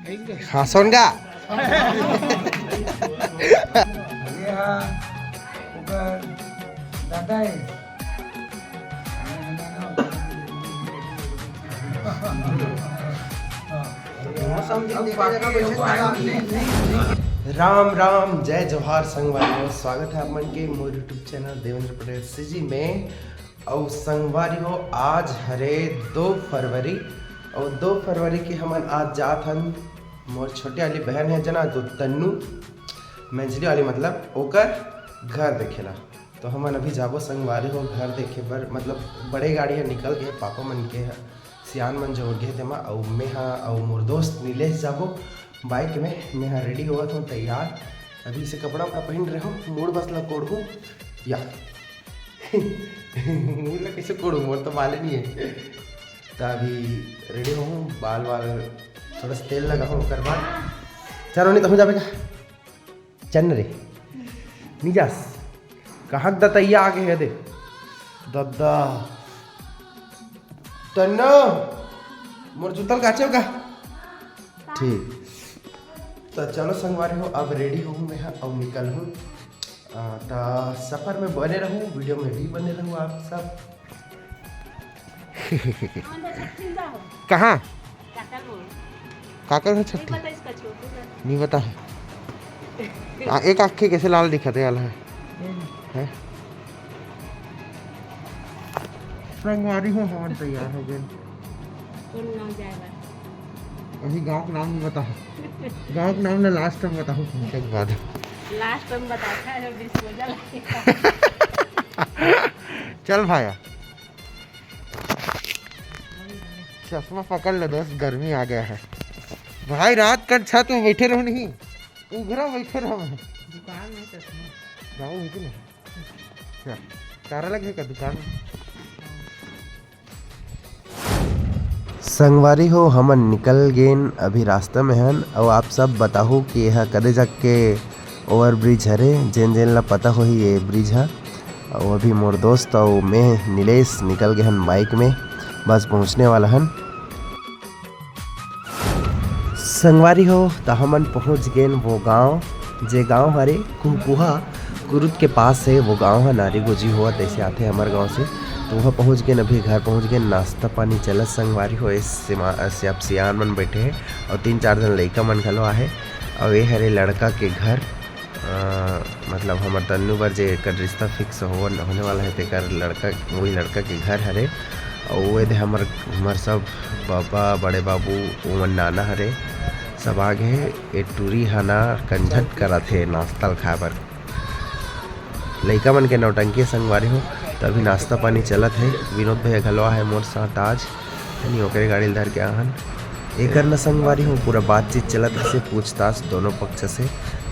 हाँ सोनगा राम राम जय जोहार संगवारी स्वागत है आप मन के मोर YouTube channel Devendra Patel CG में। और संगवारी हो आज हरे 2 फरवरी और 2 फरवरी की हमन आज जात हन मोर छोटे वाली बहन है जना जो तन्नू मंझली वाली मतलब ओकर घर देखेला। तो हमन अभी जाबो संगवारी हो घर देखे बर मतलब बड़े गाड़ी है निकल गए पापा मन के सियान मन जोड़ गए तेमा और मैं हाँ और मोर दोस्त नीलेश जाबो बाइक में। मैं हाँ रेडी हुआ था तैयार अभी से कपड़ा वपड़ा पहन रहे हो मूड बस ला कोड़ हूँ या मूड ला कैसे कोड़ू मोर तो बाल नहीं है। तो अभी रेडी हूँ बाल वाल थोड़ा सा तेल लगा हूँ कर बाद चलो नहीं तो हो जाएगा चन्न रे नहीं जास कहाँ दतैया आगे है दे दद्दा तन्नो मोर जूतल काचे का ठीक। तो चलो संगवारी हो अब रेडी हूँ मैं अब निकल हूँ तो सफ़र में बने रहूँ वीडियो में भी बने रहूँ आप सब। कहाँ काकर है छठी नहीं बता है एक आँखें कैसे लाल दिखाते वाला है संगवारी हो हम तैयार हो गए अभी गांव का नाम नहीं बताओ गांव का नाम ना लास्ट टाइम बताओ के बाद लास्ट टाइम बताता है डिस्पोजल चल भाया चश्मा पकड़ लो दोस्त गर्मी आ गया है भाई रात कर छत में बैठे रहो नहीं उघरा बैठे रहो दुकान में चश्मा जाओ हुई ना तारा लगे का दुकान में संगवारी हो हमन निकल गेन अभी रास्ता में हन और आप सब बताओ कि यह कदे जग के ओवर ब्रिज हरे जेन जेन ला पता हो ही ये ब्रिज है। और अभी मोर दोस्त और मैं नीलेश निकल गए हन बाइक में बस पहुंचने वाला हन संगवारी हो। तो हमन पहुंच गए वो गांव जे गांव हरे कुहकुहा कुरुद के पास है वो गांव है नारी गोजी हुआ तैसे आते हमारे गांव से। तो वहाँ पहुँच गए अभी घर पहुँच गए नाश्ता पानी चलत संगवारी हो अब सियान मन बैठे हैं और 3-4 जन लड़का मन घलो आहे और ये हरे लड़का के घर मतलब हमार तन्नू बर जे कर रिश्ता फिक्स होने वाला है तेकर लड़का वही लड़का के घर हरे। और वो हमार सब बाबा बड़े बाबू वो नाना हरे सब आ गए ये टूरी हना कंझट करा थे नाश्ता खाए बर लड़का मन के नौटंकी संगवारी हो। तो अभी नाश्ता पानी चलत है विनोद भैया घलवा है मोर साथ आज नहीं ओकरे गाड़ी धर के आहन एक न संगवारी हूँ पूरा बातचीत चलत से पूछताछ दोनों पक्ष से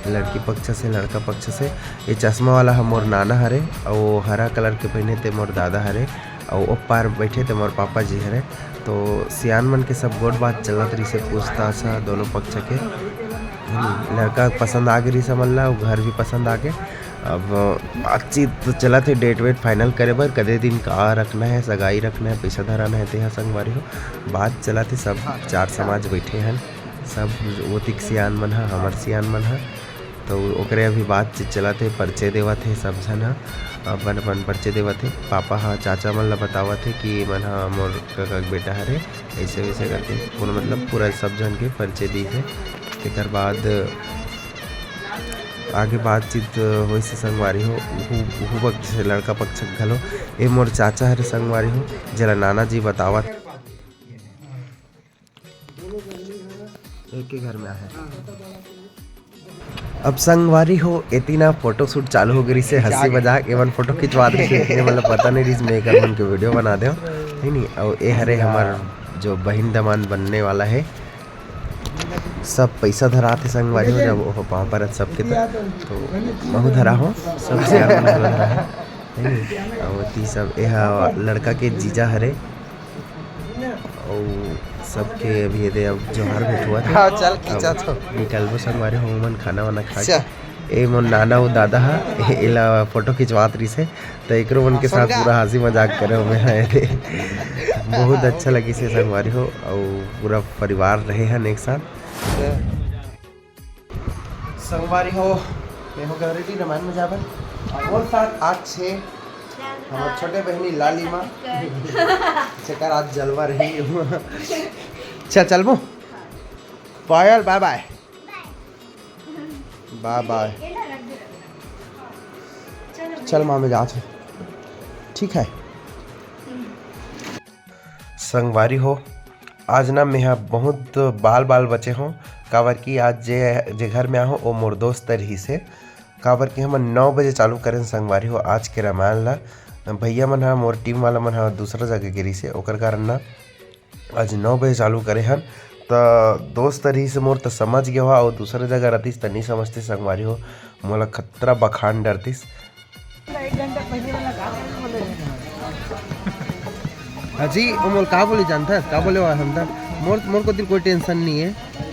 लड़की पक्ष से लड़का पक्ष से। ये चश्मा वाला है मोर नाना हरे और वो हरा कलर के पहने थे मोर दादा हरे और वो पार बैठे थे मोर पापा जी हरे। तो सियान मन के सब गोट बात चलत रही से पूछताछ दोनों पक्ष के लड़का पसंद आ गई समझ और घर भी पसंद आ गए। अब बातचीत तो चला थे डेट वेट फाइनल करे बर कदे दिन का रखना है सगाई रखना है पैसा धराना है तेहा संगवारी हो बात चला थे सब 4 समाज बैठे हैं सब वो तिक सियान मन है हमार सियान मन है। तो ओकरे अभी बातचीत चला थे परिचय देवा थे सब जन है अपन अपन परिचय देवा थे पापा हाँ चाचा मन ला बतावा थे कि मन हाँ मोर का बेटा हरे ऐसे वैसे करके पूरा मतलब पूरा सब जन के परिचय दी थे। एक बाद आगे बातचीत हो से संगवारी हो पक्ष से लड़का पक्ष घलो ये मोर चाचा हरे संगवारी हो जरा नाना जी बतावा एक के घर में है। अब संगवारी हो इतना फोटो शूट चालू हो गई से हंसी मजाक एवं फोटो खिंचवा दे मतलब पता नहीं रिज मेकर मन के वीडियो बना दो है नहीं। और ये हरे हमार जो बहन दमान बनने वाला है सब पैसा धरा थे संगवारी हो जब वो पाँव पर सबके तो बहु धरा हो सब से धरा है और सब यह लड़का के जीजा हरे और सबके अभी दे अब जोहार भेंट हुआ था चल खींचा तो निकलबो संगवारी हो मन खाना वाना खा ए मोर नाना वो दादा है एला फोटो खिंचवात रही से तो एक मन के साथ पूरा हंसी मजाक करे हुए हैं बहुत अच्छा लगी से संगवारी हो और पूरा परिवार रहे हैं एक साथ। संगवारी हो मैं हो रेडी रामायण में जावन और साथ आज छे हमार छोटे बहनी लालिमा चकर आज जलवा रही अच्छा चलबो पायल बाय बाय बाय बाय चल मामे जा ठीक है संगवारी हो आज ना मैं बहुत बाल बचे हों काबर की आज जे घर में आहो वो मोर दोस्त रही से काबर की हम 9 बजे चालू करें संगवारी हो आज के रामायण ला भैया मन मोर टीम वाला मन दूसरा जगह गिरी से ओकर कारण ना आज 9 बजे चालू करे हन तो दोस्त रही से मोर तो समझ गया हुआ और दूसरा जगह रहतीस तो नहीं समझती संगवारी हो मोला खतरा बखान डरतीस अजी वो मोल का बोले जानता का बोले हम था मोर को दिल कोई टेंशन नहीं है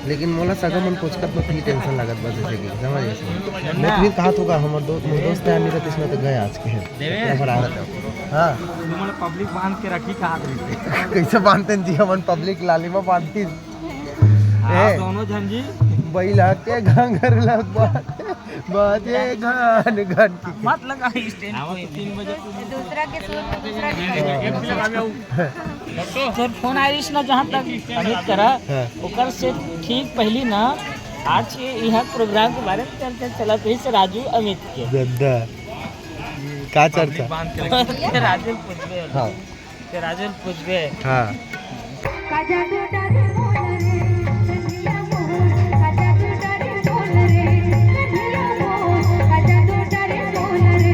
लेकिन मोला सगा मन पूछकर में फिर टेंशन लागत बस जैसे कि समझ ऐसे मैं फिर कहा होगा हमारे दोस्त है मेरा इसमें तो गए आज के हैं पर आ रहा था हां तुम पब्लिक बांध के रखी कहां कैसे बांधते जी हम पब्लिक लालिमा बांधती दोनों झंझी बैला के घंगर लग बाजे घन घन मत लगा स्टैंड 3 बजे दूसरा के सुर में दूसरा के फोन आइरिश ना जहां तक अमित करा ओकर से ठीक पहली ना आज के यहां प्रोग्राम के बारे में चर्चा चला तो से राजू अमित के दादा का चर्चा राजू पूछबे हां के राजू पूछबे हां काजा बेटा रे बोल रे चंदिया मोह काजा बेटा रे बोल रे चंदिया मोह काजा बेटा रे बोल रे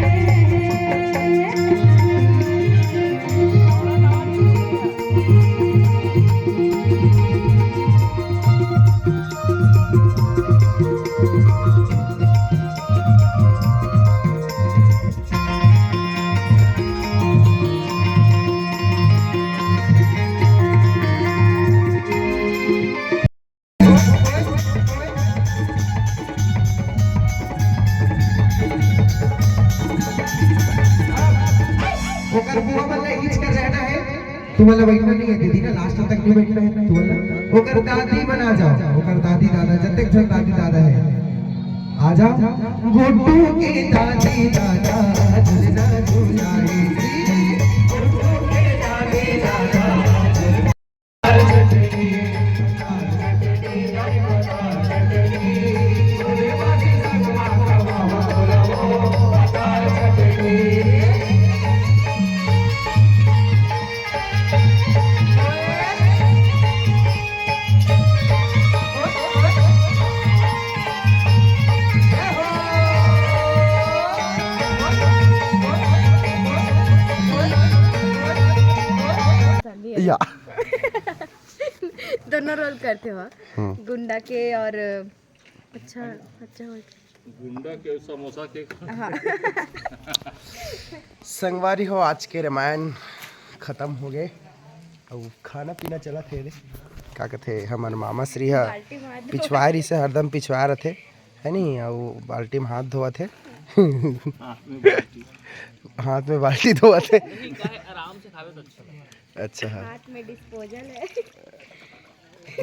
तुम्हारा बैठना नहीं है दीदी ना लास्ट तक नहीं बैठना है तुम्हारा ओकर दादी बना जाओ ओकर दादी दादा जतक जन दादी दादा है आ जाओ गोटू के दादी दादा झूलना झूलाए गोटू के दादी दादा या दोनों रोल करते हो गुंडा के और अच्छा अच्छा गुंडा के समोसा के हाँ संगवारी हो आज के रामायण खत्म हो गए अब खाना पीना चला थे रे का कहते हमारे मामा श्री है पिछवारी से हरदम पिछवा रहे थे है नहीं और बाल्टी में हाथ धोआ थे हाथ में बाल्टी धोआ थे आराम से खावे तो अच्छा है हाथ में डिस्पोजल है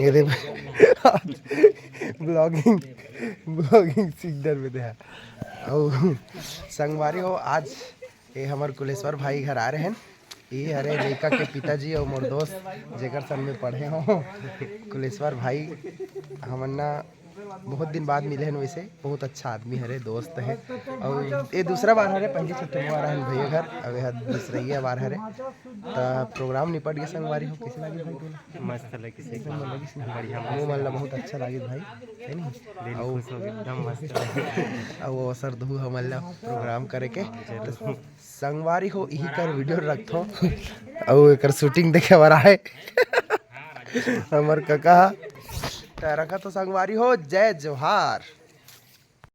ये दे ब्लॉगिंग सिग्नल में दे और संगवारी हो आज ये हमारे कुलेश्वर भाई घर आ रहे हैं ये हरे लड़का के पिताजी और मोर दोस्त जेकर सन में पढ़े हो कुलेश्वर भाई हमन्ना बहुत दिन बाद मिले हैं वैसे बहुत अच्छा आदमी हरे दोस्त है और ये दूसरा बार हरे पहले छुट्टी बार है भैया घर अब यह दूसरा बार हरे तो प्रोग्राम निपट गया संगवारी हो कैसे लगे भाई बोला मस्त लगी से एकदम बढ़िया मुँह मल्ला बहुत अच्छा लगे भाई है नहीं दिल खुश हो गया एकदम मस्त और वो सर दू हमल्ला प्रोग्राम करे के तो संगवारी हो यही कर वीडियो रखो और एक शूटिंग देखे बड़ा है हमार काका रखा तो संगवारी हो जय जोहार।